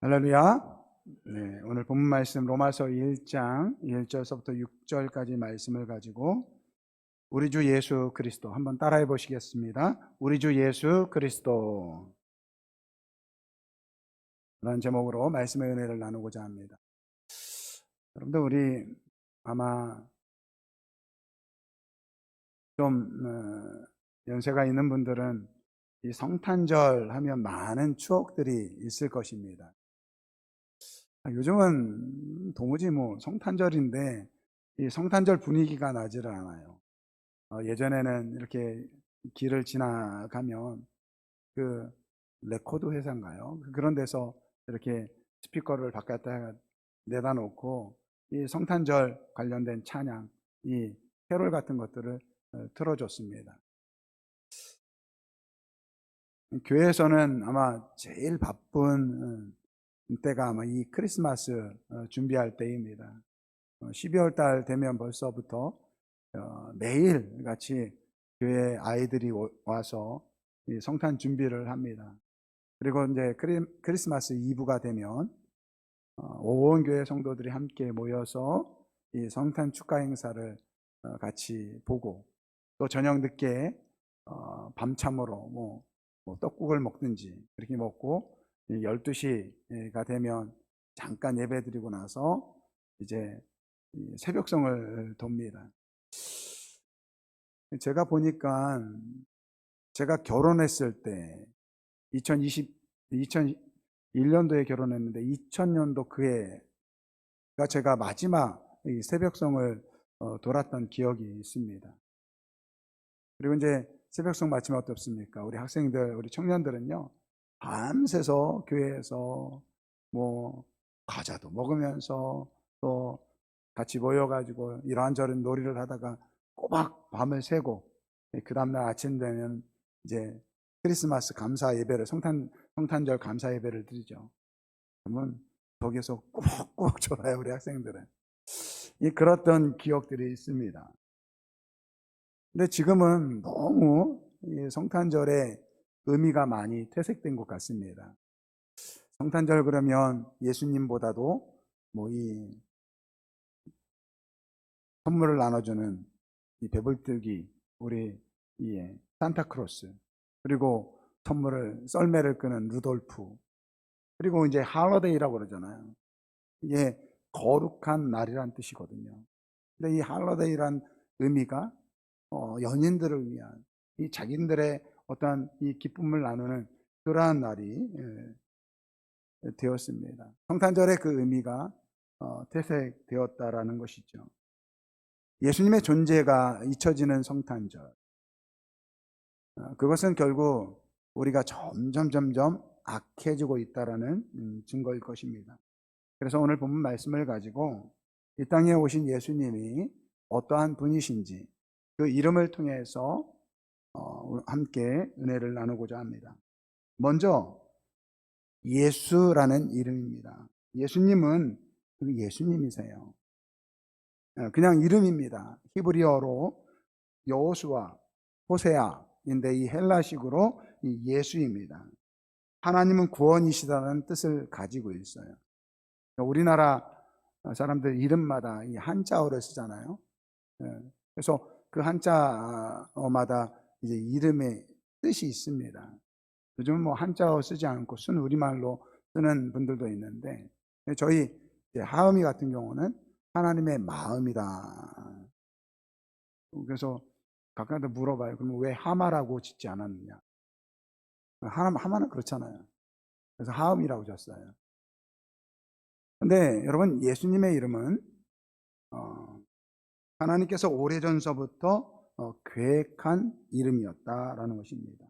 할렐루야. 네, 오늘 본문 말씀 로마서 1장 1절서부터 6절까지 말씀을 가지고 우리 주 예수 그리스도 한번 따라해 보시겠습니다. 우리 주 예수 그리스도 라는 제목으로 말씀의 은혜를 나누고자 합니다. 여러분들 우리 아마 좀 연세가 있는 분들은 이 성탄절 하면 많은 추억들이 있을 것입니다. 요즘은 도무지 성탄절인데 이 성탄절 분위기가 나지를 않아요. 예전에는 이렇게 길을 지나가면 그 레코드 회사인가요? 그런 데서 이렇게 스피커를 바깥에 내다 놓고 이 성탄절 관련된 찬양, 이 캐롤 같은 것들을 틀어줬습니다. 교회에서는 아마 제일 바쁜 때가 아마 이 크리스마스 준비할 때입니다. 12월 달 되면 벌써부터 매일 같이 교회 아이들이 와서 이 성탄 준비를 합니다. 그리고 이제 크리스마스 이브가 되면 온 교회 성도들이 함께 모여서 이 성탄 축하 행사를 같이 보고, 또 저녁 늦게 밤참으로 뭐 떡국을 먹든지 그렇게 먹고 12시가 되면 잠깐 예배드리고 나서 이제 새벽성을 돕니다. 제가 보니까 제가 결혼했을 때 2001년도에 결혼했는데 2000년도 그 해가 제가 마지막 이 새벽성을 돌았던 기억이 있습니다. 그리고 이제 새벽성 마치면 어떻습니까? 우리 학생들, 우리 청년들은요, 밤새서 교회에서 뭐 과자도 먹으면서 또 같이 모여가지고 이러한저런 놀이를 하다가 꼬박 밤을 새고, 그 다음날 아침 되면 이제 크리스마스 감사 예배를, 성탄절 감사 예배를 드리죠. 그러면 거기에서 꾹꾹 졸아요, 우리 학생들은. 그랬던 기억들이 있습니다. 근데 지금은 너무 이 성탄절의 의미가 많이 퇴색된 것 같습니다. 성탄절 그러면 예수님보다도 이 선물을 나눠주는 이 배불뚝이, 우리 이 산타크로스, 그리고 썰매를 끄는 루돌프, 그리고 이제 할러데이라고 그러잖아요. 이게 거룩한 날이란 뜻이거든요. 근데 이 할러데이란 의미가 연인들을 위한, 이 자기들의 어떠한 이 기쁨을 나누는 그러한 날이 되었습니다. 성탄절의 그 의미가 퇴색되었다라는 것이죠. 예수님의 존재가 잊혀지는 성탄절, 그것은 결국 우리가 점점 악해지고 있다라는 증거일 것입니다. 그래서 오늘 본문 말씀을 가지고 이 땅에 오신 예수님이 어떠한 분이신지 그 이름을 통해서 함께 은혜를 나누고자 합니다. 먼저 예수라는 이름입니다. 예수님은 그 예수님이세요. 그냥 이름입니다. 히브리어로 여호수아, 호세아인데 이 헬라식으로 이 예수입니다. 하나님은 구원이시다는 뜻을 가지고 있어요. 우리나라 사람들 이름마다 이 한자어를 쓰잖아요. 그래서 그 한자어마다 이제 이름의 뜻이 있습니다. 요즘은 한자어 쓰지 않고 순 우리말로 쓰는 분들도 있는데, 저희 하음이 같은 경우는 하나님의 마음이다. 그래서 가끔가다 물어봐요. 그러면 왜 하마라고 짓지 않았느냐? 하마는 그렇잖아요. 그래서 하음이라고 졌어요. 근데 여러분, 예수님의 이름은 하나님께서 오래전서부터 계획한 이름이었다라는 것입니다.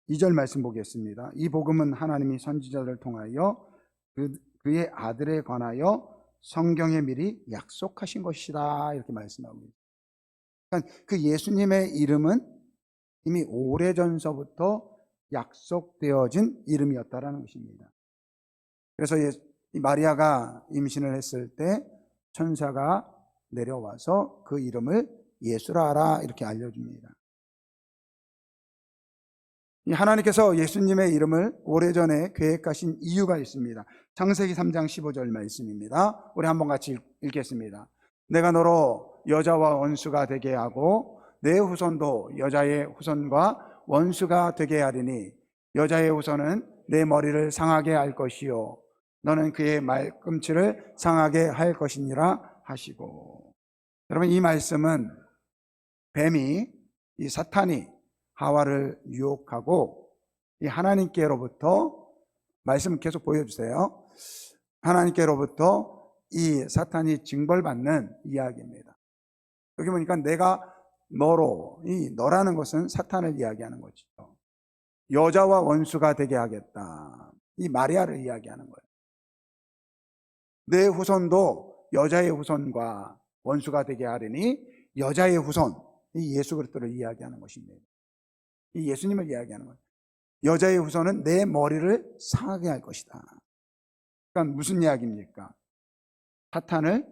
2절 말씀 보겠습니다. 이 복음은 하나님이 선지자를 통하여 그의 아들에 관하여 성경에 미리 약속하신 것이다, 이렇게 말씀하고 있습니다. 그러니까 그 예수님의 이름은 이미 오래전서부터 약속되어진 이름이었다라는 것입니다. 그래서 마리아가 임신을 했을 때 천사가 내려와서 그 이름을 예수라 하라, 이렇게 알려줍니다. 하나님께서 예수님의 이름을 오래전에 계획하신 이유가 있습니다. 창세기 3장 15절 말씀입니다. 우리 한번 같이 읽겠습니다. 내가 너로 여자와 원수가 되게 하고 내 후손도 여자의 후손과 원수가 되게 하리니 여자의 후손은 내 머리를 상하게 할 것이요 너는 그의 말꿈치를 상하게 할 것이니라 하시고. 여러분, 이 말씀은 뱀이, 이 사탄이 하와를 유혹하고 이 하나님께로부터, 말씀 계속 보여주세요, 하나님께로부터 이 사탄이 징벌받는 이야기입니다. 여기 보니까 내가 너로, 이 너라는 것은 사탄을 이야기하는 거죠. 여자와 원수가 되게 하겠다, 이 마리아를 이야기하는 거예요. 내 후손도 여자의 후손과 원수가 되게 하리니 여자의 후손, 이 예수 그리스도를 이야기하는 것입니다. 이 예수님을 이야기하는 거예요. 여자의 후손은 내 머리를 상하게 할 것이다. 그러니까 무슨 이야기입니까? 사탄을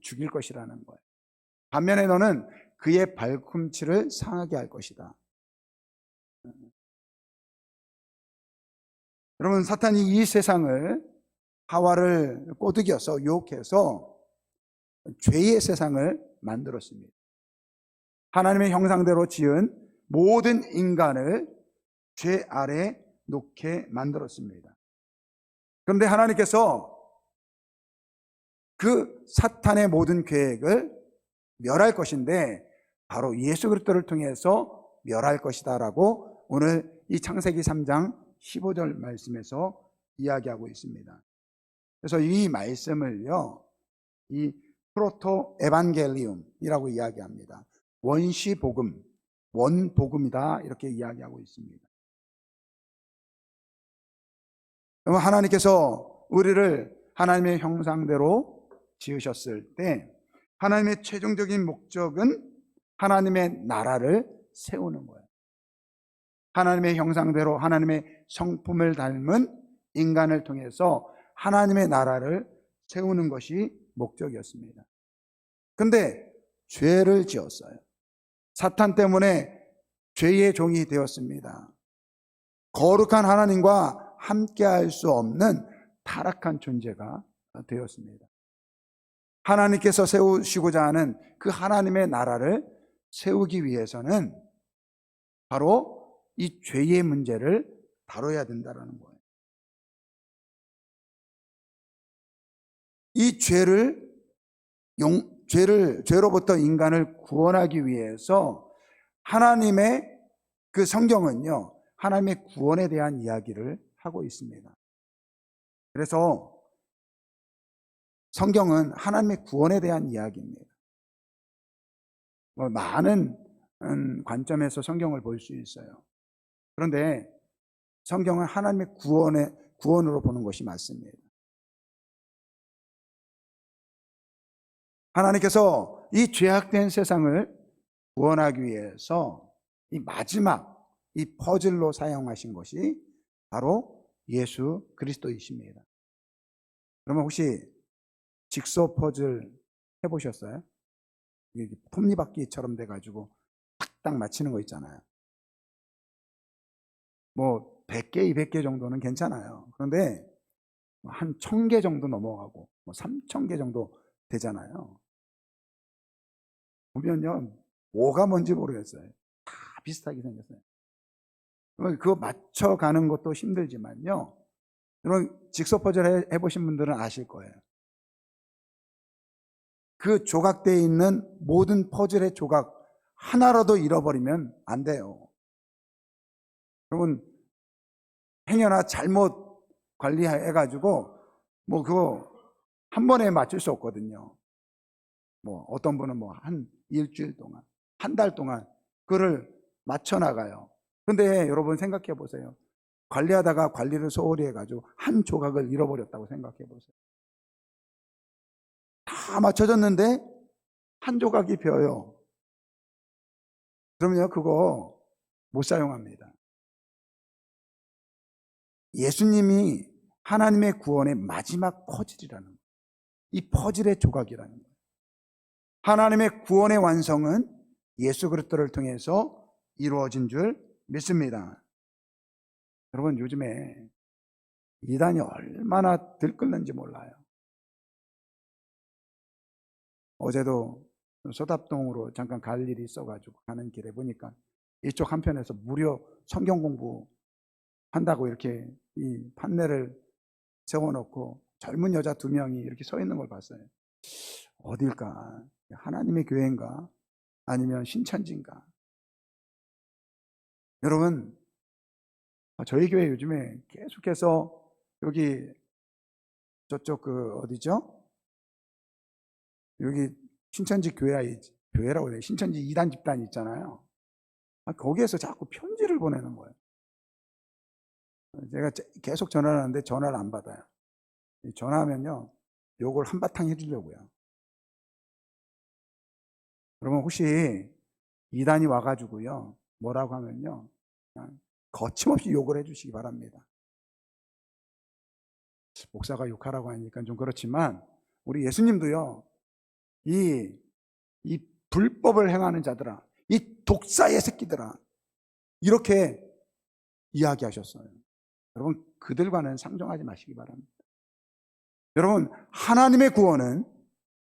죽일 것이라는 거예요. 반면에 너는 그의 발꿈치를 상하게 할 것이다. 여러분, 사탄이 이 세상을, 하와를 꼬드겨서 유혹해서 죄의 세상을 만들었습니다. 하나님의 형상대로 지은 모든 인간을 죄 아래 놓게 만들었습니다. 그런데 하나님께서 그 사탄의 모든 계획을 멸할 것인데 바로 예수 그리스도를 통해서 멸할 것이다라고 오늘 이 창세기 3장 15절 말씀에서 이야기하고 있습니다. 그래서 이 말씀을요, 이 프로토 에반겔리움이라고 이야기합니다. 원시 복음, 원복음이다, 이렇게 이야기하고 있습니다. 그럼 하나님께서 우리를 하나님의 형상대로 지으셨을 때 하나님의 최종적인 목적은 하나님의 나라를 세우는 거예요. 하나님의 형상대로 하나님의 성품을 닮은 인간을 통해서 하나님의 나라를 세우는 것이 목적이었습니다. 근데 죄를 지었어요. 사탄 때문에 죄의 종이 되었습니다. 거룩한 하나님과 함께할 수 없는 타락한 존재가 되었습니다. 하나님께서 세우시고자 하는 그 하나님의 나라를 세우기 위해서는 바로 이 죄의 문제를 다뤄야 된다는 거예요. 이 죄로부터 인간을 구원하기 위해서 하나님의 그 성경은요, 하나님의 구원에 대한 이야기를 하고 있습니다. 그래서 성경은 하나님의 구원에 대한 이야기입니다. 많은 관점에서 성경을 볼 수 있어요. 그런데 성경은 하나님의 구원으로 보는 것이 맞습니다. 하나님께서 이 죄악된 세상을 구원하기 위해서 이 마지막 이 퍼즐로 사용하신 것이 바로 예수 그리스도이십니다. 그러면 혹시 직소 퍼즐 해보셨어요? 톱니바퀴처럼 돼가지고 딱 맞히는 거 있잖아요. 뭐 100개, 200개 정도는 괜찮아요. 그런데 한 1000개 정도 넘어가고 3000개 정도 되잖아요. 보면요, 뭐가 뭔지 모르겠어요. 다 비슷하게 생겼어요. 그거 맞춰가는 것도 힘들지만요, 여러분 직소 퍼즐 해보신 분들은 아실 거예요. 그 조각되어 있는 모든 퍼즐의 조각 하나라도 잃어버리면 안 돼요. 여러분, 행여나 잘못 관리해가지고 뭐 그거 한 번에 맞출 수 없거든요. 뭐 어떤 분은 뭐 한 일주일 동안, 한 달 동안 그거를 맞춰 나가요. 근데 여러분 생각해 보세요. 관리하다가 관리를 소홀히 해가지고 한 조각을 잃어버렸다고 생각해 보세요. 다 맞춰졌는데 한 조각이 벼요. 그러면요, 그거 못 사용합니다. 예수님이 하나님의 구원의 마지막 퍼즐이라는 거예요. 이 퍼즐의 조각이라는 거예요. 하나님의 구원의 완성은 예수 그리스도를 통해서 이루어진 줄 믿습니다. 여러분, 요즘에 이단이 얼마나 들끓는지 몰라요. 어제도 소답동으로 잠깐 갈 일이 있어가지고 가는 길에 보니까 이쪽 한편에서 무료 성경 공부한다고 이렇게 이 판넬을 세워놓고 젊은 여자 2명이 이렇게 서 있는 걸 봤어요. 어딜까? 하나님의 교회인가? 아니면 신천지인가? 여러분, 저희 교회 요즘에 계속해서 여기 저쪽 어디죠? 여기 신천지 교회라고 해요. 신천지 2단 집단 있잖아요. 거기에서 자꾸 편지를 보내는 거예요. 제가 계속 전화를 하는데 전화를 안 받아요. 전화하면요, 욕을 한바탕 해주려고요. 그러면 혹시 2단이 와가지고요, 뭐라고 하면요, 그냥 거침없이 욕을 해주시기 바랍니다. 목사가 욕하라고 하니까 좀 그렇지만, 우리 예수님도요, 이 불법을 행하는 자들아, 이 독사의 새끼들아, 이렇게 이야기하셨어요. 여러분, 그들과는 상종하지 마시기 바랍니다. 여러분, 하나님의 구원은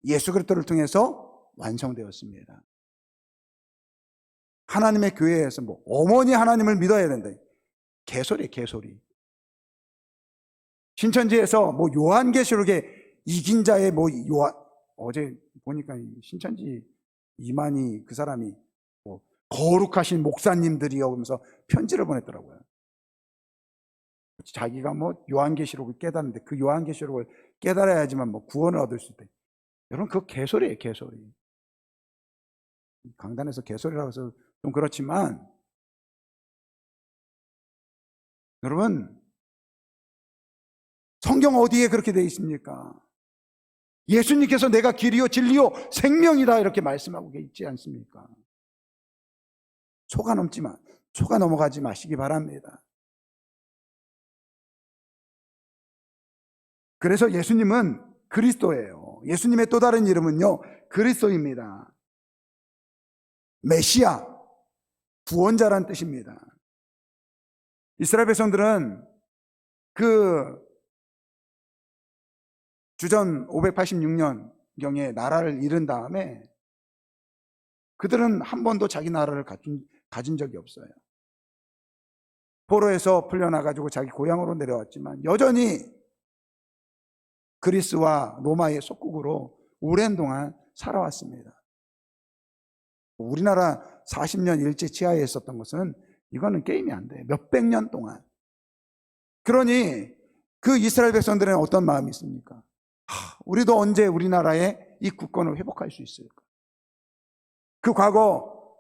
예수 그리스도를 통해서 완성되었습니다. 하나님의 교회에서 어머니 하나님을 믿어야 된다. 개소리, 개소리. 신천지에서 요한계시록에 이긴 자의 어제 보니까 신천지 이만희 그 사람이 거룩하신 목사님들이요 그러면서 편지를 보냈더라고요. 자기가 요한계시록을 깨닫는데 그 요한계시록을 깨달아야지만 구원을 얻을 수 있다. 여러분, 그거 개소리예요, 개소리. 강단에서 개소리라고 해서 좀 그렇지만, 여러분, 성경 어디에 그렇게 되어 있습니까? 예수님께서 내가 길이요 진리요 생명이다 이렇게 말씀하고 있지 않습니까? 속아 넘어가지 마시기 바랍니다. 그래서 예수님은 그리스도예요. 예수님의 또 다른 이름은요, 그리스도입니다. 메시아, 구원자란 뜻입니다. 이스라엘 백성들은 주전 586년경에 나라를 잃은 다음에 그들은 한 번도 자기 나라를 가진 적이 없어요. 포로에서 풀려나가지고 자기 고향으로 내려왔지만 여전히 그리스와 로마의 속국으로 오랜 동안 살아왔습니다. 우리나라 40년 일제 치하에 있었던 것은 이거는 게임이 안 돼요. 몇백 년 동안. 그러니 그 이스라엘 백성들은 어떤 마음이 있습니까? 우리도 언제 우리나라의 이 국권을 회복할 수 있을까? 그 과거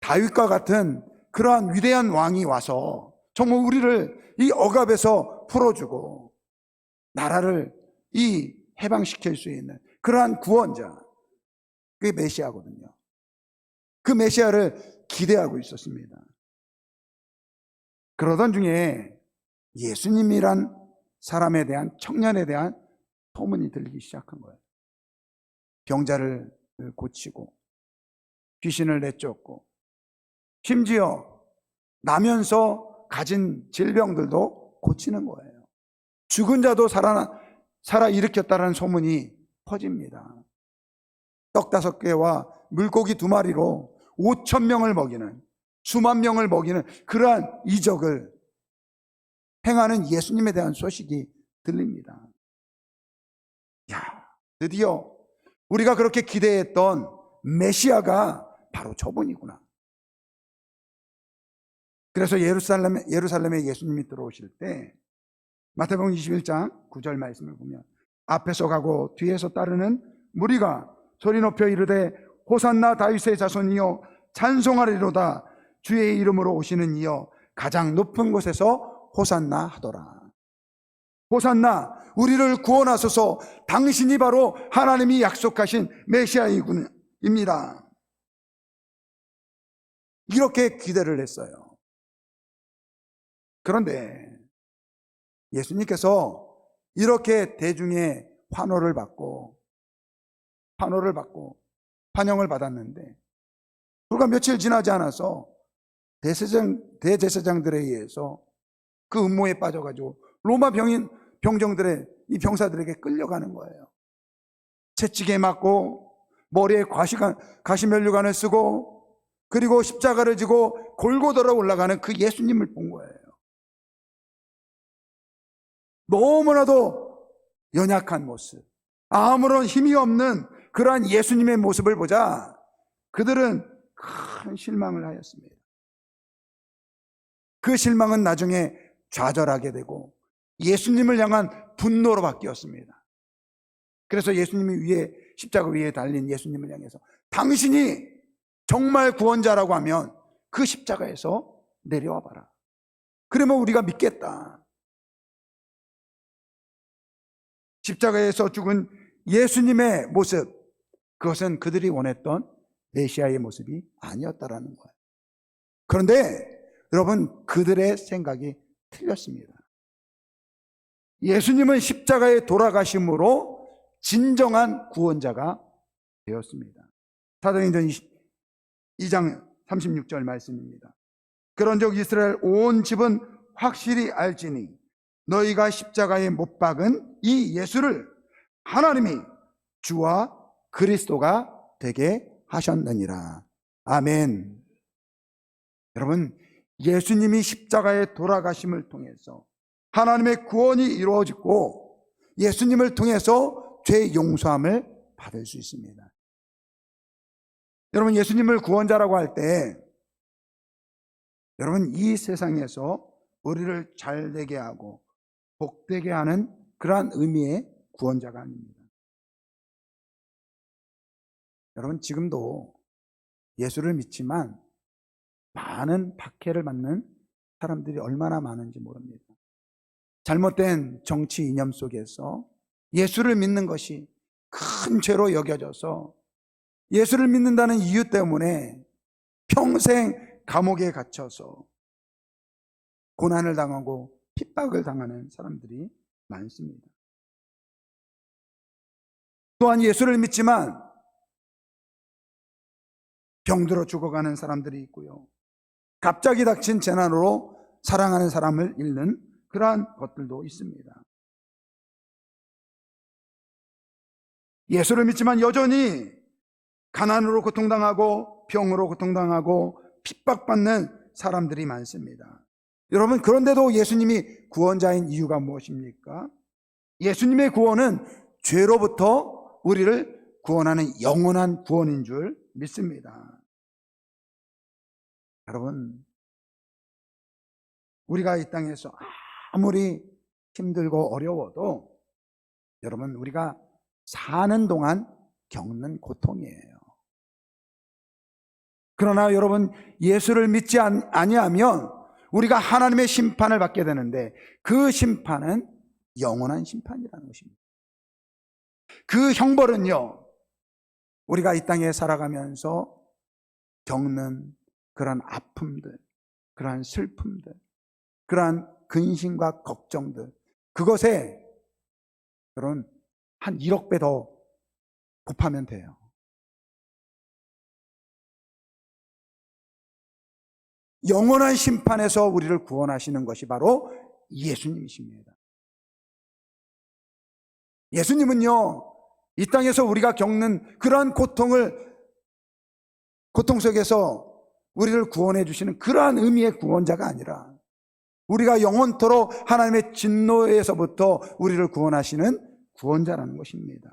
다윗과 같은 그러한 위대한 왕이 와서 정말 우리를 이 억압에서 풀어주고 나라를 해방시킬 수 있는 그러한 구원자, 그게 메시아거든요. 그 메시아를 기대하고 있었습니다. 그러던 중에 예수님이란 사람에 대한, 청년에 대한 소문이 들리기 시작한 거예요. 병자를 고치고 귀신을 내쫓고 심지어 나면서 가진 질병들도 고치는 거예요. 죽은 자도 살아 일으켰다는 소문이 퍼집니다. 떡 5개와 물고기 2마리로 5,000명을 먹이는, 수만 명을 먹이는 그러한 이적을 행하는 예수님에 대한 소식이 들립니다. 드디어 우리가 그렇게 기대했던 메시아가 바로 저분이구나. 그래서 예루살렘에 예수님이 들어오실 때 마태복음 21장 9절 말씀을 보면 앞에서 가고 뒤에서 따르는 무리가 소리 높여 이르되 호산나 다윗의 자손이여 찬송하리로다 주의 이름으로 오시는 이여 가장 높은 곳에서 호산나 하더라. 호산나, 우리를 구원하소서. 당신이 바로 하나님이 약속하신 메시아입니다. 이렇게 기대를 했어요. 그런데 예수님께서 이렇게 대중의 환호를 받고 환영을 받았는데 불과 며칠 지나지 않아서 대제사장들에 의해서 그 음모에 빠져가지고 로마 병정들의 이 병사들에게 끌려가는 거예요. 채찍에 맞고 머리에 가시면류관을 쓰고 그리고 십자가를 지고 골고다로 올라가는 그 예수님을 본 거예요. 너무나도 연약한 모습, 아무런 힘이 없는 그러한 예수님의 모습을 보자 그들은 큰 실망을 하였습니다. 그 실망은 나중에 좌절하게 되고 예수님을 향한 분노로 바뀌었습니다. 그래서 예수님이 십자가 위에 달린 예수님을 향해서 당신이 정말 구원자라고 하면 그 십자가에서 내려와 봐라. 그러면 우리가 믿겠다. 십자가에서 죽은 예수님의 모습, 그것은 그들이 원했던 메시아의 모습이 아니었다라는 거예요. 그런데 여러분, 그들의 생각이 틀렸습니다. 예수님은 십자가에 돌아가심으로 진정한 구원자가 되었습니다. 사도행전 2장 36절 말씀입니다. 그런즉 이스라엘 온 집은 확실히 알지니 너희가 십자가에 못 박은 이 예수를 하나님이 주와 그리스도가 되게 하셨느니라. 아멘. 여러분, 예수님이 십자가에 돌아가심을 통해서 하나님의 구원이 이루어지고 예수님을 통해서 죄 용서함을 받을 수 있습니다. 여러분, 예수님을 구원자라고 할 때 여러분, 이 세상에서 우리를 잘되게 하고 복되게 하는 그러한 의미의 구원자가 아닙니다. 여러분, 지금도 예수를 믿지만 많은 박해를 받는 사람들이 얼마나 많은지 모릅니다. 잘못된 정치 이념 속에서 예수를 믿는 것이 큰 죄로 여겨져서 예수를 믿는다는 이유 때문에 평생 감옥에 갇혀서 고난을 당하고 핍박을 당하는 사람들이 많습니다. 또한 예수를 믿지만 병들어 죽어가는 사람들이 있고요. 갑자기 닥친 재난으로 사랑하는 사람을 잃는 그러한 것들도 있습니다. 예수를 믿지만 여전히 가난으로 고통당하고 병으로 고통당하고 핍박받는 사람들이 많습니다. 여러분, 그런데도 예수님이 구원자인 이유가 무엇입니까? 예수님의 구원은 죄로부터 우리를 구원하는 영원한 구원인 줄 믿습니다. 여러분, 우리가 이 땅에서 아무리 힘들고 어려워도 여러분, 우리가 사는 동안 겪는 고통이에요. 그러나 여러분, 예수를 믿지 아니하면 우리가 하나님의 심판을 받게 되는데 그 심판은 영원한 심판이라는 것입니다. 그 형벌은요, 우리가 이 땅에 살아가면서 겪는 그러한 아픔들, 그러한 슬픔들, 그러한 근심과 걱정들, 그것에 여러분 한 1억 배 더 곱하면 돼요. 영원한 심판에서 우리를 구원하시는 것이 바로 예수님이십니다. 예수님은요, 이 땅에서 우리가 겪는 그러한 고통 속에서 우리를 구원해 주시는 그러한 의미의 구원자가 아니라 우리가 영원토록 하나님의 진노에서부터 우리를 구원하시는 구원자라는 것입니다.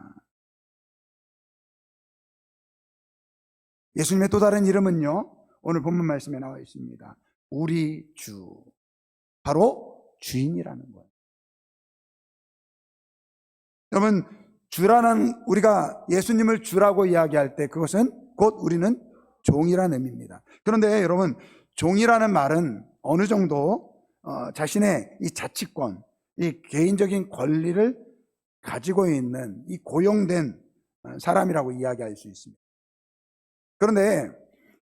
예수님의 또 다른 이름은요, 오늘 본문 말씀에 나와 있습니다. 우리 주, 바로 주인이라는 거예요. 여러분, 주라는, 우리가 예수님을 주라고 이야기할 때 그것은 곧 우리는 종이라는 의미입니다. 그런데 여러분, 종이라는 말은 어느 정도 자신의 이 자치권, 이 개인적인 권리를 가지고 있는 이 고용된 사람이라고 이야기할 수 있습니다. 그런데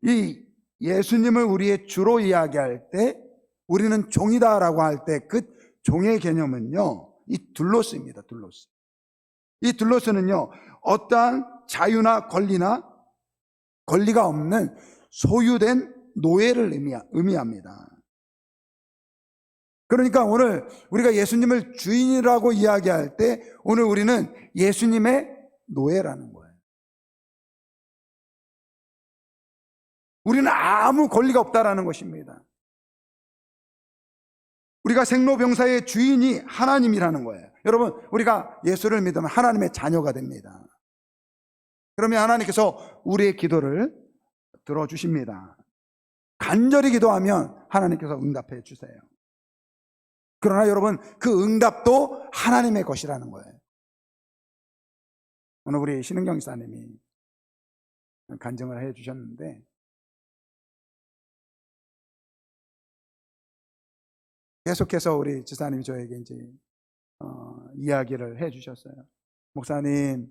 이 예수님을 우리의 주로 이야기할 때 우리는 종이다라고 할 때 그 종의 개념은요, 이 둘로스입니다. 둘로스. 이 둘로스는요, 어떠한 자유나 권리가 없는 소유된 노예를 의미합니다. 그러니까 오늘 우리가 예수님을 주인이라고 이야기할 때 오늘 우리는 예수님의 노예라는 거예요. 우리는 아무 권리가 없다라는 것입니다. 우리가 생로병사의 주인이 하나님이라는 거예요. 여러분, 우리가 예수를 믿으면 하나님의 자녀가 됩니다. 그러면 하나님께서 우리의 기도를 들어주십니다. 간절히 기도하면 하나님께서 응답해 주세요. 그러나 여러분, 그 응답도 하나님의 것이라는 거예요. 오늘 우리 신은경 지사님이 간증을 해 주셨는데, 계속해서 우리 지사님이 저에게 이제 이야기를 해 주셨어요. 목사님,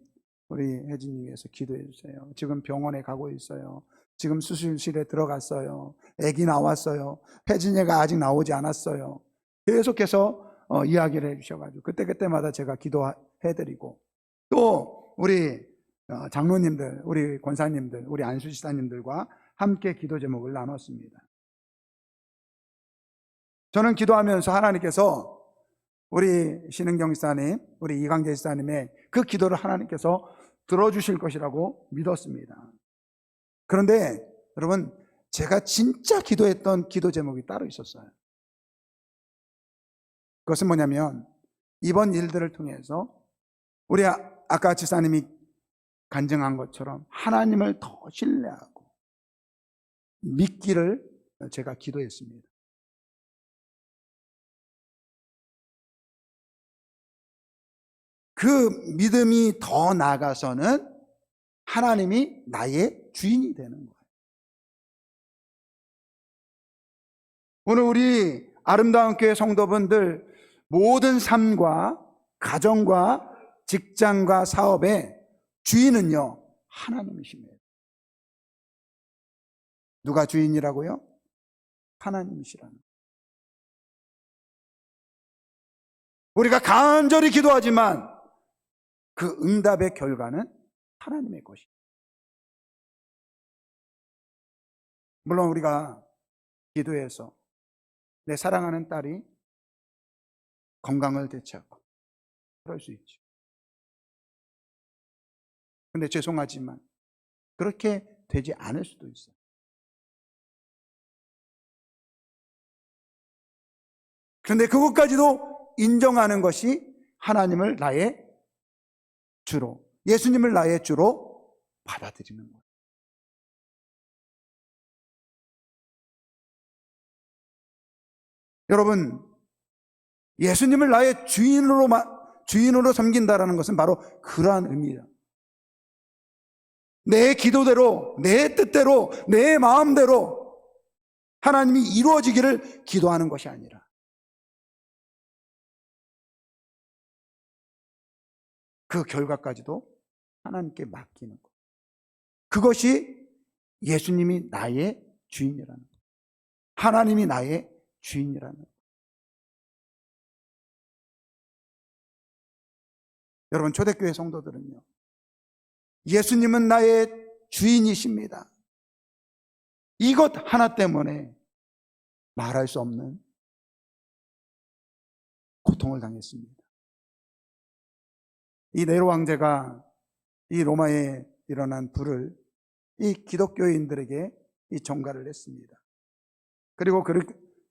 우리 혜진이 위해서 기도해 주세요. 지금 병원에 가고 있어요. 지금 수술실에 들어갔어요. 아기 나왔어요. 혜진이가 아직 나오지 않았어요. 계속해서 이야기를 해 주셔가지고 그때마다 제가 기도해드리고, 또 우리 장로님들, 우리 권사님들, 우리 안수지사님들과 함께 기도 제목을 나눴습니다. 저는 기도하면서 하나님께서 우리 신은경 지사님, 우리 이광재 지사님의 그 기도를 하나님께서 들어주실 것이라고 믿었습니다. 그런데 여러분, 제가 진짜 기도했던 기도 제목이 따로 있었어요. 그것은 뭐냐면, 이번 일들을 통해서 우리 아까 지사님이 간증한 것처럼 하나님을 더 신뢰하고 믿기를 제가 기도했습니다. 그 믿음이 더 나아가서는 하나님이 나의 주인이 되는 거예요. 오늘 우리 아름다운 교회 성도분들 모든 삶과 가정과 직장과 사업의 주인은요, 하나님이십니다. 누가 주인이라고요? 하나님이시라는 거예요. 우리가 간절히 기도하지만 그 응답의 결과는 하나님의 것이에요. 물론 우리가 기도해서 내 사랑하는 딸이 건강을 되찾고 그럴 수 있죠. 근데 죄송하지만 그렇게 되지 않을 수도 있어요. 그런데 그것까지도 인정하는 것이 하나님을 나의 주로, 예수님을 나의 주로 받아들이는 거예요. 여러분, 예수님을 나의 주인으로 섬긴다라는 것은 바로 그러한 의미예요. 내 기도대로, 내 뜻대로, 내 마음대로 하나님이 이루어지기를 기도하는 것이 아니라 그 결과까지도 하나님께 맡기는 것. 그것이 예수님이 나의 주인이라는 것. 하나님이 나의 주인이라는 것. 여러분, 초대교회 성도들은요, 예수님은 나의 주인이십니다. 이것 하나 때문에 말할 수 없는 고통을 당했습니다. 이 네로 황제가 이 로마에 일어난 불을 이 기독교인들에게 이 전가를 했습니다. 그리고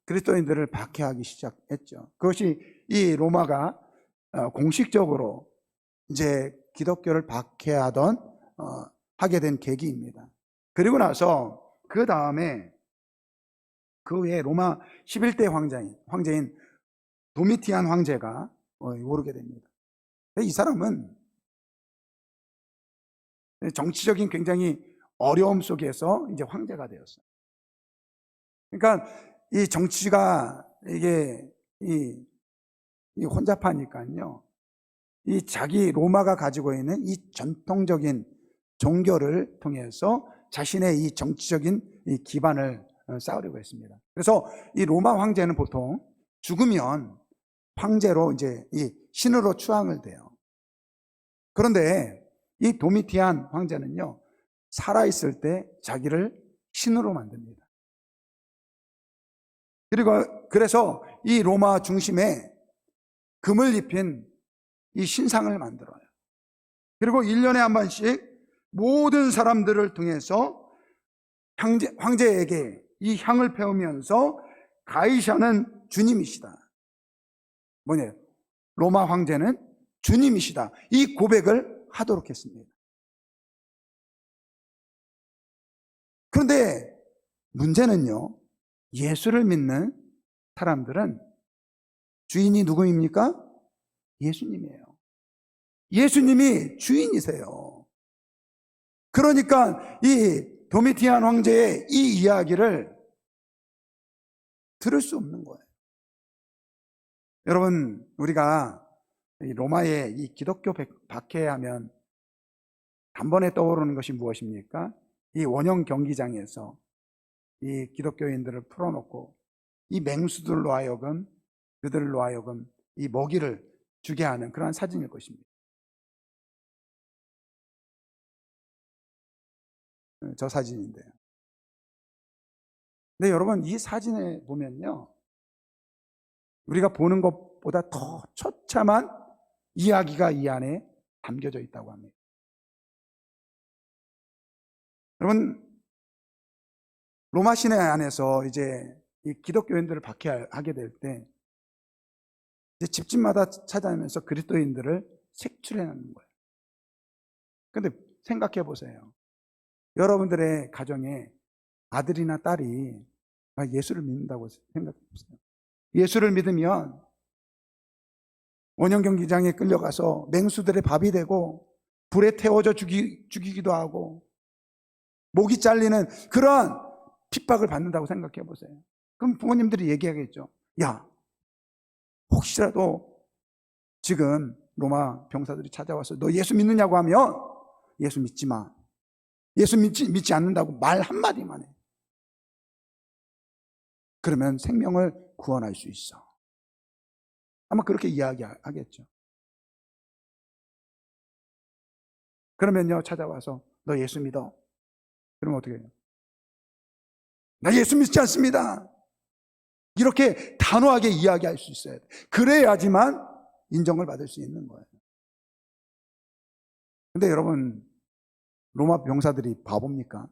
그리스도인들을 박해하기 시작했죠. 그것이 이 로마가 공식적으로 이제 기독교를 박해하던 하게 된 계기입니다. 그리고 나서 그 다음에 그 후에 로마 11대 황제인 도미티안 황제가 오르게 됩니다. 이 사람은 정치적인 굉장히 어려움 속에서 이제 황제가 되었어요. 그러니까 이 정치가 이게 혼잡하니까요. 이 자기 로마가 가지고 있는 이 전통적인 종교를 통해서 자신의 이 정치적인 이 기반을 쌓으려고 했습니다. 그래서 이 로마 황제는 보통 죽으면 황제로 이제 이 신으로 추앙을 돼요. 그런데 이 도미티안 황제는요, 살아있을 때 자기를 신으로 만듭니다. 그리고 그래서 이 로마 중심에 금을 입힌 이 신상을 만들어요. 그리고 1년에 한 번씩 모든 사람들을 통해서 황제에게 이 향을 피우면서 가이샤는 주님이시다. 뭐냐? 로마 황제는 주님이시다. 이 고백을 하도록 했습니다. 그런데 문제는요, 예수를 믿는 사람들은 주인이 누구입니까? 예수님이에요. 예수님이 주인이세요. 그러니까 이 도미티안 황제의 이 이야기를 들을 수 없는 거예요. 여러분, 우리가 로마의 이 기독교 박해하면 단번에 떠오르는 것이 무엇입니까? 이 원형 경기장에서 이 기독교인들을 풀어놓고 이 맹수들로 하여금, 그들로 하여금 이 먹이를 주게 하는 그러한 사진일 것입니다. 저 사진인데요. 근데 여러분, 이 사진에 보면요, 우리가 보는 것보다 더 처참한 이야기가 이 안에 담겨져 있다고 합니다. 여러분, 로마 시내 안에서 이제 이 기독교인들을 박해하게 될 때 이제 집집마다 찾아내면서 그리스도인들을 색출해내는 거예요. 근데 생각해 보세요. 여러분들의 가정에 아들이나 딸이 예수를 믿는다고 생각해 보세요. 예수를 믿으면 원형 경기장에 끌려가서 맹수들의 밥이 되고 불에 태워져 죽이기도 하고 목이 잘리는 그런 핍박을 받는다고 생각해 보세요. 그럼 부모님들이 얘기하겠죠. 야, 혹시라도 지금 로마 병사들이 찾아와서 너 예수 믿느냐고 하면 예수 믿지 마. 예수 믿지 않는다고 말 한마디만 해. 그러면 생명을 구원할 수 있어. 아마 그렇게 이야기하겠죠. 그러면요, 찾아와서 너 예수 믿어. 그러면 어떻게 해요? 나 예수 믿지 않습니다. 이렇게 단호하게 이야기할 수 있어야 돼. 그래야지만 인정을 받을 수 있는 거예요. 근데 여러분, 로마 병사들이 바보입니까?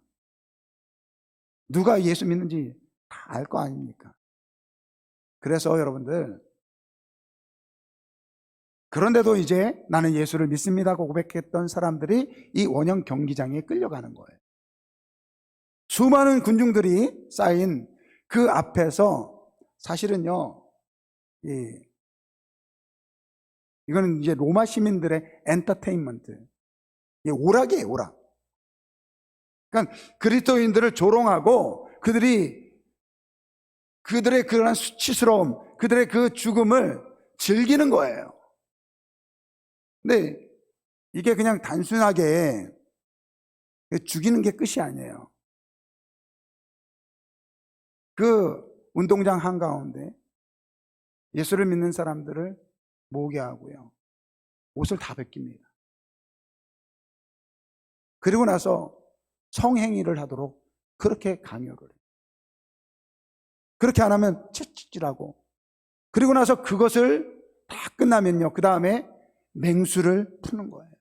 누가 예수 믿는지 다 알 거 아닙니까? 그래서 여러분들, 그런데도 이제 나는 예수를 믿습니다고 고백했던 사람들이 이 원형 경기장에 끌려가는 거예요. 수많은 군중들이 쌓인 그 앞에서 사실은요, 이거는 이제 로마 시민들의 엔터테인먼트, 오락이에요, 오락. 그러니까 그리스도인들을 조롱하고 그들의 그런 수치스러움, 그들의 그 죽음을 즐기는 거예요. 근데 이게 그냥 단순하게 죽이는 게 끝이 아니에요. 그 운동장 한가운데 예수를 믿는 사람들을 모으게 하고요, 옷을 다 벗깁니다. 그리고 나서 성행위를 하도록 그렇게 강요를 해요. 그렇게 안 하면 채찍질하고, 그리고 나서 그것을 다 끝나면요, 그 다음에 맹수를 푸는 거예요.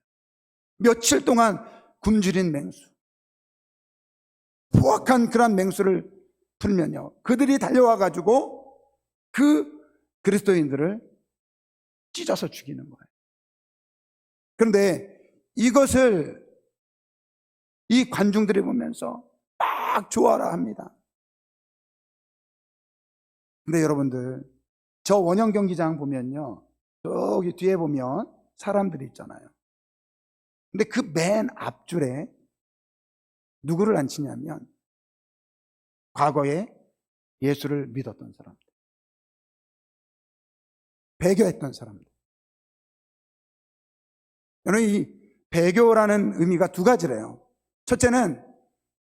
며칠 동안 굶주린 맹수, 포악한 그런 맹수를 풀면요, 그들이 달려와 가지고 그 그리스도인들을 찢어서 죽이는 거예요. 그런데 이것을 이 관중들이 보면서 막 좋아라 합니다. 근데 여러분들, 저 원형 경기장 보면요, 저기 뒤에 보면 사람들이 있잖아요. 근데 그 맨 앞줄에 누구를 앉히냐면 과거에 예수를 믿었던 사람들, 배교했던 사람들. 여러분, 이 배교라는 의미가 두 가지래요. 첫째는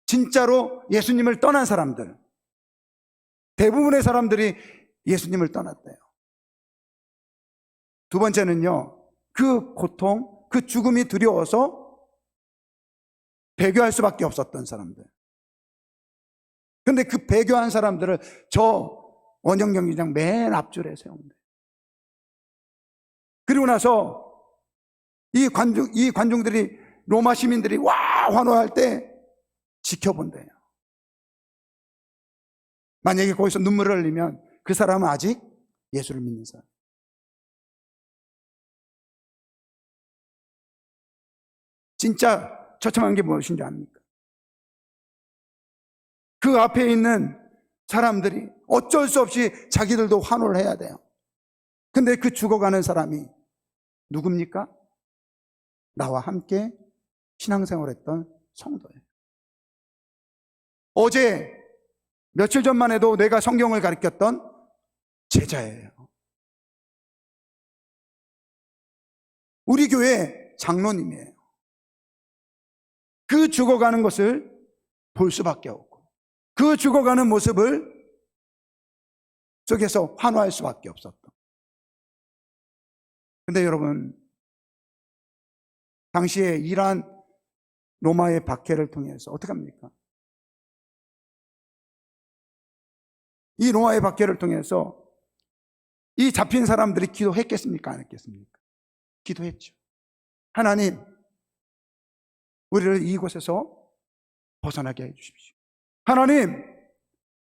진짜로 예수님을 떠난 사람들, 대부분의 사람들이 예수님을 떠났대요. 두 번째는요, 그 고통, 그 죽음이 두려워서 배교할 수밖에 없었던 사람들. 그런데 그 배교한 사람들을 저 원정 경기장 맨 앞줄에 세운대. 그리고 나서 이 관중들이, 로마 시민들이 와 환호할 때 지켜본대요. 만약에 거기서 눈물을 흘리면 그 사람은 아직 예수를 믿는 사람. 진짜 처참한 게 무엇인지 압니까? 그 앞에 있는 사람들이 어쩔 수 없이 자기들도 환호를 해야 돼요. 근데 그 죽어가는 사람이 누굽니까? 나와 함께 신앙생활했던 성도예요. 어제 며칠 전만 해도 내가 성경을 가르쳤던 제자예요. 우리 교회 장로님이에요. 그 죽어가는 것을 볼 수밖에 없고, 그 죽어가는 모습을 속에서 환호할 수밖에 없었던. 근데 여러분, 당시에 이러한 로마의 박해를 통해서 어떻게 합니까? 이 로마의 박해를 통해서 이 잡힌 사람들이 기도했겠습니까? 안 했겠습니까? 기도했죠. 하나님, 우리를 이곳에서 벗어나게 해주십시오. 하나님,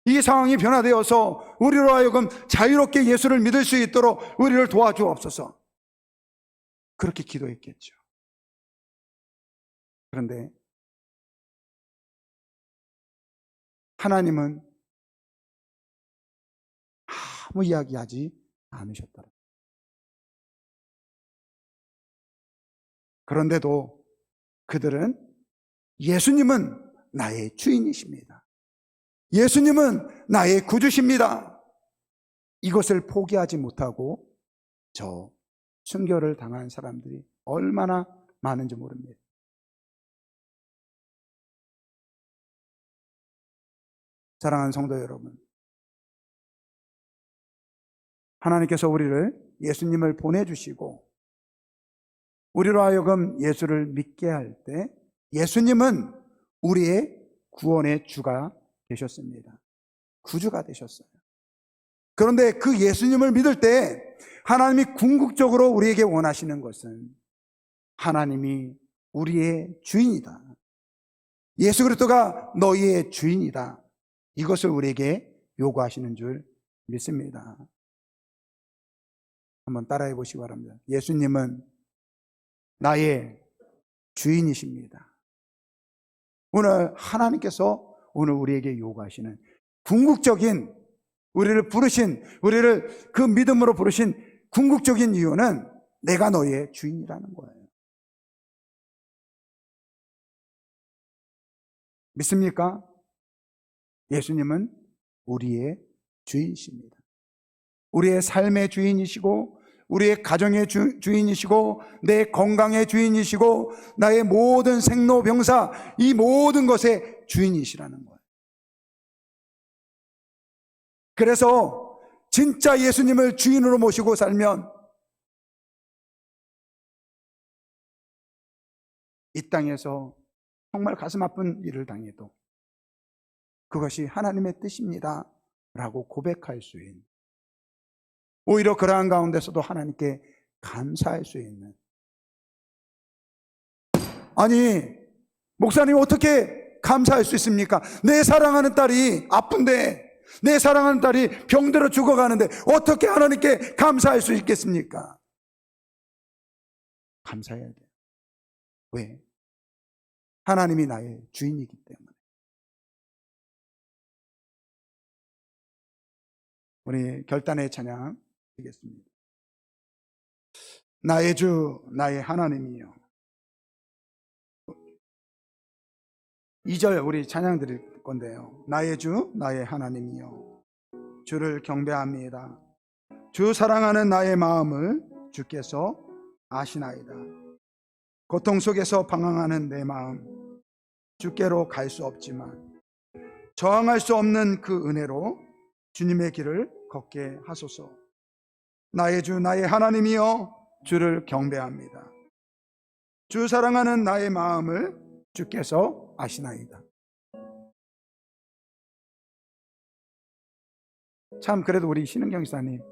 이 상황이 변화되어서 우리로 하여금 자유롭게 예수를 믿을 수 있도록 우리를 도와주옵소서. 그렇게 기도했겠죠. 그런데 하나님은 아무 이야기하지 않으셨더라. 그런데도 그들은 예수님은 나의 주인이십니다. 예수님은 나의 구주십니다. 이것을 포기하지 못하고 저 순교를 당한 사람들이 얼마나 많은지 모릅니다. 사랑하는 성도 여러분, 하나님께서 우리를, 예수님을 보내주시고 우리로 하여금 예수를 믿게 할 때 예수님은 우리의 구원의 주가 되셨습니다. 구주가 되셨어요. 그런데 그 예수님을 믿을 때 하나님이 궁극적으로 우리에게 원하시는 것은 하나님이 우리의 주인이다, 예수 그리스도가 너희의 주인이다, 이것을 우리에게 요구하시는 줄 믿습니다. 한번 따라해 보시기 바랍니다. 예수님은 나의 주인이십니다. 오늘 하나님께서 오늘 우리에게 요구하시는 궁극적인, 우리를 그 믿음으로 부르신 궁극적인 이유는 내가 너의 주인이라는 거예요. 믿습니까? 예수님은 우리의 주인이십니다. 우리의 삶의 주인이시고, 우리의 가정의 주인이시고, 내 건강의 주인이시고, 나의 모든 생로병사, 이 모든 것의 주인이시라는 거예요. 그래서 진짜 예수님을 주인으로 모시고 살면 이 땅에서 정말 가슴 아픈 일을 당해도 그것이 하나님의 뜻입니다 라고 고백할 수 있는, 오히려 그러한 가운데서도 하나님께 감사할 수 있는. 아니, 목사님 어떻게 감사할 수 있습니까? 내 사랑하는 딸이 아픈데, 내 사랑하는 딸이 병들어 죽어가는데 어떻게 하나님께 감사할 수 있겠습니까? 감사해야 돼요. 왜? 하나님이 나의 주인이기 때문에. 우리 결단의 찬양 드리겠습니다. 나의 주, 나의 하나님이요. 2절 우리 찬양 드릴 건데요. 나의 주, 나의 하나님이요. 주를 경배합니다. 주 사랑하는 나의 마음을 주께서 아시나이다. 고통 속에서 방황하는 내 마음, 주께로 갈 수 없지만 저항할 수 없는 그 은혜로 주님의 길을 걷게 하소서. 나의 주, 나의 하나님이여, 주를 경배합니다. 주 사랑하는 나의 마음을 주께서 아시나이다. 참 그래도 우리 신은경 집사님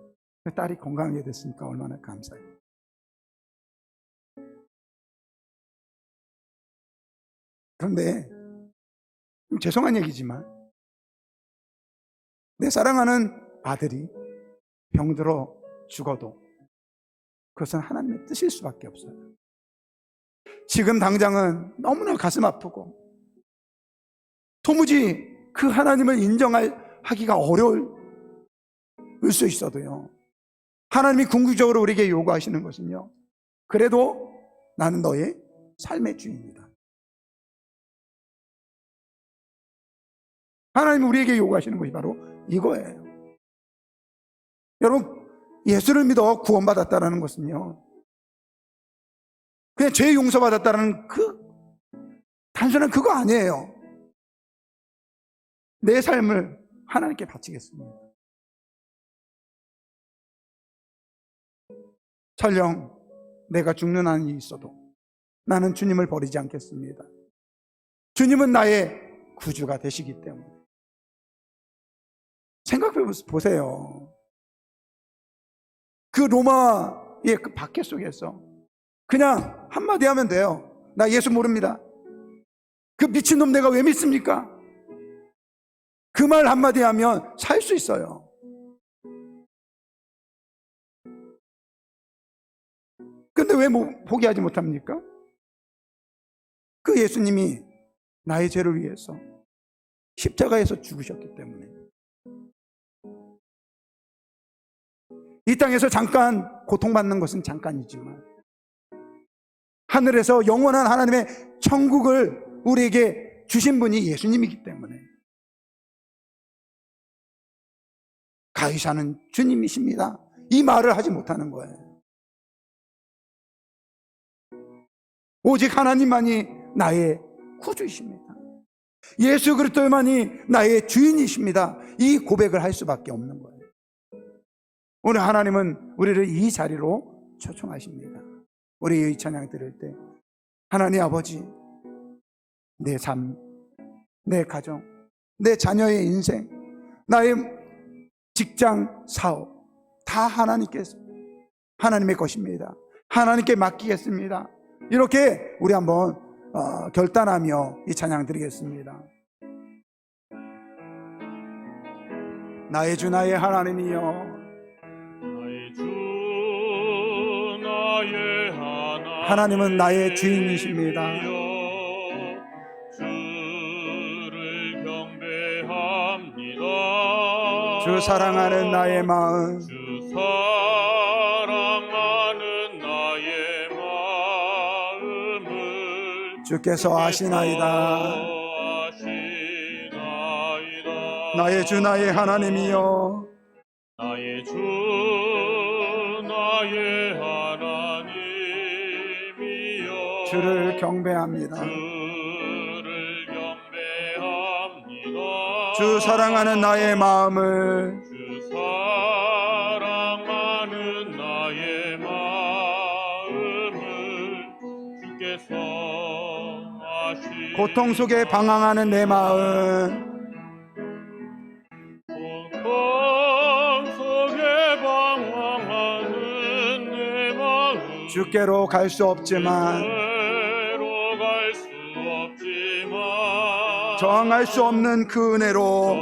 그 딸이 건강하게 됐으니까 얼마나 감사해요. 그런데 좀 죄송한 얘기지만 내 사랑하는 아들이 병들어 죽어도 그것은 하나님의 뜻일 수밖에 없어요. 지금 당장은 너무나 가슴 아프고 도무지 그 하나님을 인정하기가 어려울 수 있어도요, 하나님이 궁극적으로 우리에게 요구하시는 것은요, 그래도 나는 너의 삶의 주인이다. 하나님이 우리에게 요구하시는 것이 바로 이거예요. 여러분, 예수를 믿어 구원받았다는 것은요, 그냥 죄 용서받았다는 그 단순한 그거 아니에요. 내 삶을 하나님께 바치겠습니다. 설령 내가 죽는 한이 있어도 나는 주님을 버리지 않겠습니다. 주님은 나의 구주가 되시기 때문에. 생각해 보세요. 그 로마의 그 박해 속에서 그냥 한마디 하면 돼요. 나 예수 모릅니다. 그 미친놈 내가 왜 믿습니까? 그 말 한마디 하면 살 수 있어요. 근데 왜 포기하지 못합니까? 그 예수님이 나의 죄를 위해서 십자가에서 죽으셨기 때문에. 이 땅에서 잠깐 고통받는 것은 잠깐이지만 하늘에서 영원한 하나님의 천국을 우리에게 주신 분이 예수님이기 때문에 가이사는 주님이십니다, 이 말을 하지 못하는 거예요. 오직 하나님만이 나의 구주이십니다. 예수 그리스도만이 나의 주인이십니다. 이 고백을 할 수밖에 없는 거예요. 오늘 하나님은 우리를 이 자리로 초청하십니다. 우리 이 찬양 들을 때 하나님 아버지, 내 삶, 내 가정, 내 자녀의 인생, 나의 직장, 사업 다 하나님의 것입니다. 하나님께 맡기겠습니다. 이렇게 우리 한번 결단하며 이 찬양 드리겠습니다. 나의 주 나의 하나님이여, 나의 주 나의 하나님은 나의 주인이십니다. 주를 경배합니다. 주 사랑하는 나의 마음, 주 사랑하는 나의 마음을 주께서 아시나이다. 나의 주 나의 하나님이여, 나의 주 나의 하나님이여, 주를 경배합니다. 주를 경배합니다. 주 사랑하는 나의 마음을, 주 사랑하는 나의 마음을 주께서 아시나이다. 고통 속에 방황하는 내 마음, 주께로 갈 수 없지만, 저항할 수 없는 그 은혜로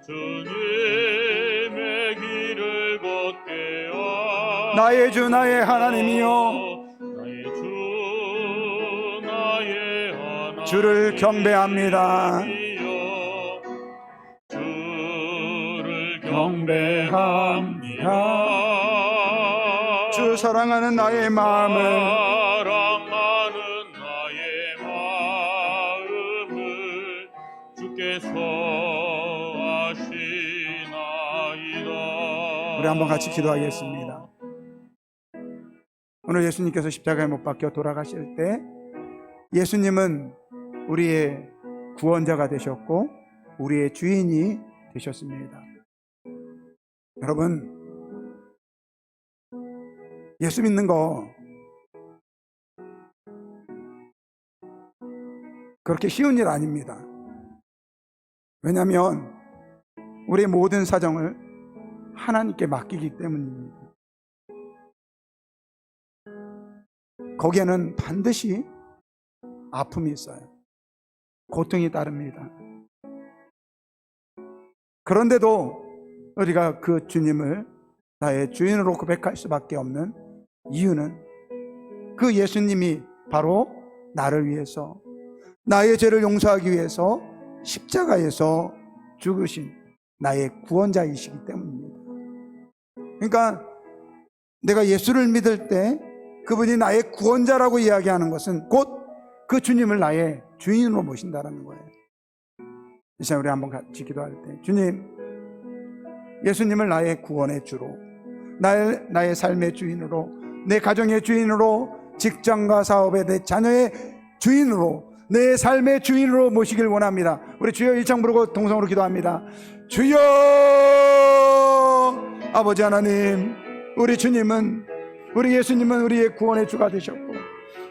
주님의 길을 걷게요. 나의 주 나의 하나님이여, 나의 주 나의 하나님, 주를 경배합니다. 경배합니다. 주 사랑하는 나의 마음을, 사랑하는 나의 마음을 주께서 아시나이다. 우리 한번 같이 기도하겠습니다. 오늘 예수님께서 십자가에 못 박혀 돌아가실 때 예수님은 우리의 구원자가 되셨고 우리의 주인이 되셨습니다. 여러분, 예수 믿는 거 그렇게 쉬운 일 아닙니다. 왜냐하면 우리의 모든 사정을 하나님께 맡기기 때문입니다. 거기에는 반드시 아픔이 있어요. 고통이 따릅니다. 그런데도 우리가 그 주님을 나의 주인으로 고백할 수밖에 없는 이유는 그 예수님이 바로 나를 위해서, 나의 죄를 용서하기 위해서 십자가에서 죽으신 나의 구원자이시기 때문입니다. 그러니까 내가 예수를 믿을 때 그분이 나의 구원자라고 이야기하는 것은 곧 그 주님을 나의 주인으로 모신다는 거예요. 이 시간 우리 한번 같이 기도할 때, 주님, 예수님을 나의 구원의 주로, 나의 삶의 주인으로, 내 가정의 주인으로, 직장과 사업의 내 자녀의 주인으로, 내 삶의 주인으로 모시길 원합니다. 우리 주여 일창 부르고 동성으로 기도합니다. 주여! 아버지 하나님, 우리 주님은, 우리 예수님은 우리의 구원의 주가 되셨고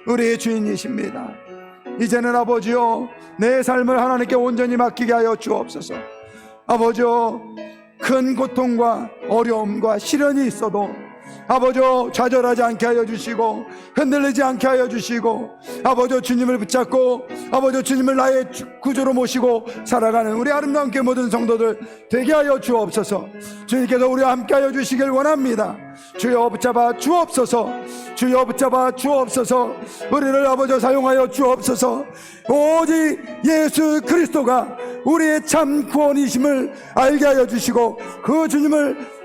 우리의 주인이십니다. 이제는 아버지요, 내 삶을 하나님께 온전히 맡기게 하여 주옵소서. 아버지요, 큰 고통과 어려움과 시련이 있어도 아버지요, 좌절하지 않게 하여 주시고 흔들리지 않게 하여 주시고, 아버지요, 주님을 붙잡고 아버지요, 주님을 나의 구주로 모시고 살아가는 우리 아름다운 교회 모든 성도들 되게 하여 주옵소서. 주님께서 우리와 함께 하여 주시길 원합니다. 주여 붙잡아 주옵소서. 주여 붙잡아 주옵소서. 우리를 아버지요, 사용하여 주옵소서. 오직 예수 그리스도가 우리의 참 구원이심을 알게 하여 주시고 그 주님을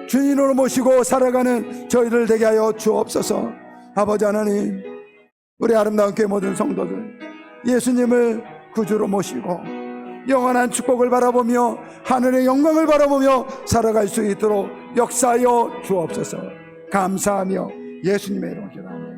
주인으로 모시고 살아가는 저희를 되게 하여 주옵소서. 아버지 하나님, 우리 아름다운 교회 모든 성도들 예수님을 구주로 모시고 영원한 축복을 바라보며 하늘의 영광을 바라보며 살아갈 수 있도록 역사하여 주옵소서. 감사하며 예수님의 이름으로 기도합니다.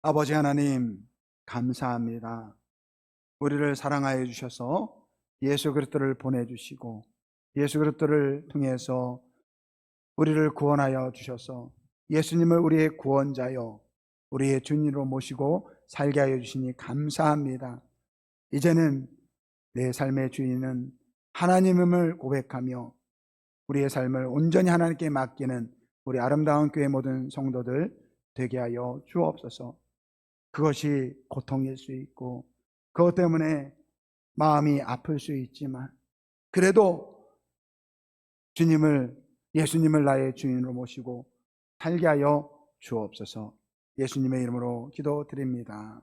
아버지 하나님, 감사합니다. 우리를 사랑하여 주셔서 예수 그리스도를 보내주시고 예수 그리스도를 통해서 우리를 구원하여 주셔서 예수님을 우리의 구원자여 우리의 주님으로 모시고 살게 하여 주시니 감사합니다. 이제는 내 삶의 주인은 하나님임을 고백하며 우리의 삶을 온전히 하나님께 맡기는 우리 아름다운 교회 모든 성도들 되게 하여 주옵소서. 그것이 고통일 수 있고 그것 때문에 마음이 아플 수 있지만 그래도 예수님을 나의 주인으로 모시고 살게 하여 주옵소서. 예수님의 이름으로 기도드립니다.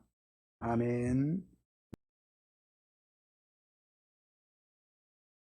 아멘.